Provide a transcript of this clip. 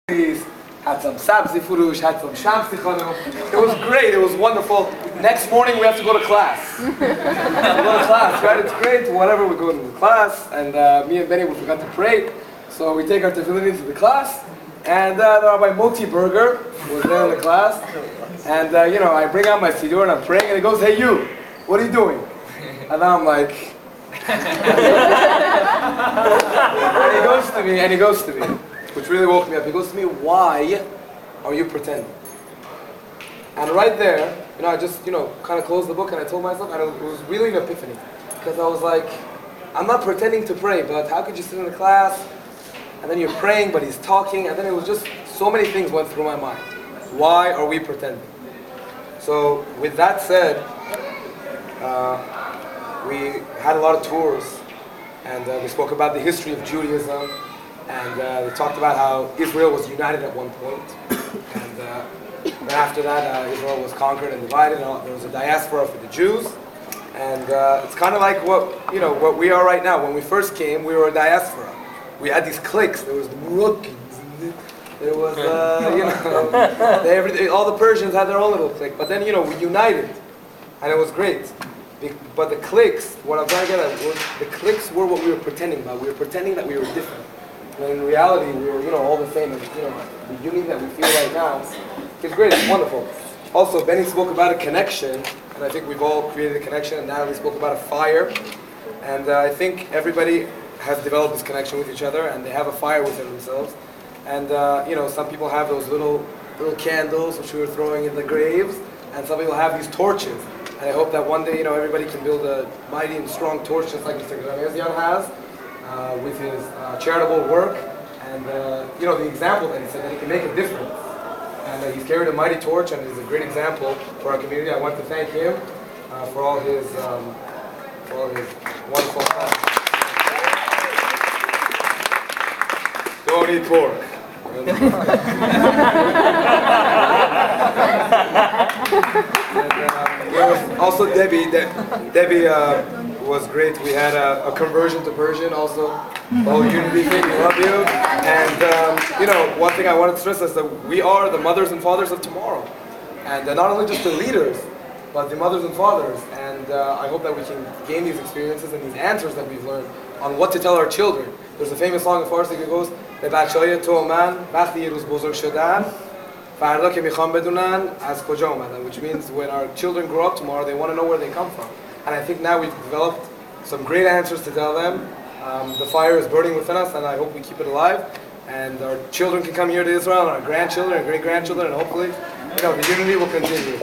Had some sabzi furush, had some shamsi chanu. It was great, it was wonderful. Next morning we have to go to class. We go to class, right? It's great, whatever, we go to the class, and me and Benny, we forgot to pray. So we take our tefillin into the class, and the Rabbi Moti Berger was there in the class. And I bring out my siddur and I'm praying, and he goes, "Hey you, what are you doing?" And I'm like, and he goes to me, which really woke me up. He goes to me, "Why are you pretending?" And right there, I just, kind of closed the book and I told myself, and it was really an epiphany. Because I was like, I'm not pretending to pray, but how could you sit in the class, and then you're praying, but he's talking, and then it was just, so many things went through my mind. Why are we pretending? So, with that said, we had a lot of tours, and we spoke about the history of Judaism, and we talked about how Israel was united at one point, and then after that Israel was conquered and divided, and there was a diaspora for the Jews, and it's kind of like what we are right now. When we first came, we were a diaspora. We had these cliques. There was the Moroccans, there was all the Persians had their own little clique, but then we united, and it was great. But the cliques, what I'm trying to get at, the cliques were what we were pretending about. We were pretending that we were different. And in reality, we were, all the same. And, the union that we feel right now is great. It's wonderful. Also, Benny spoke about a connection, and I think we've all created a connection. And Natalie spoke about a fire, and I think everybody has developed this connection with each other, and they have a fire within themselves. And some people have those little candles which we were throwing in the graves, and some people have these torches. And I hope that one day, everybody can build a mighty and strong torch, just like Mr. Gramezian has. With his charitable work, and the example that he said that he can make a difference, and he's carried a mighty torch, and he's a great example for our community. I want to thank him for all his wonderful help. Don't eat pork. And, there was also Debbie. Debbie was great. We had a conversion to Persian also. Oh, unity thing, we love you. And one thing I wanted to stress is that we are the mothers and fathers of tomorrow. And not only just the leaders, but the mothers and fathers. And I hope that we can gain these experiences and these answers that we've learned on what to tell our children. There's a famous song in Farsi that goes, "Bebachaya to man, vaqti ye roz bozorg shodan, farda ke mikhwan bedunan az koja omadan," which means when our children grow up tomorrow, they want to know where they come from. And I think now we've developed some great answers to tell them. The fire is burning within us, and I hope we keep it alive. And our children can come here to Israel, and our grandchildren and great-grandchildren, and hopefully, the unity will continue.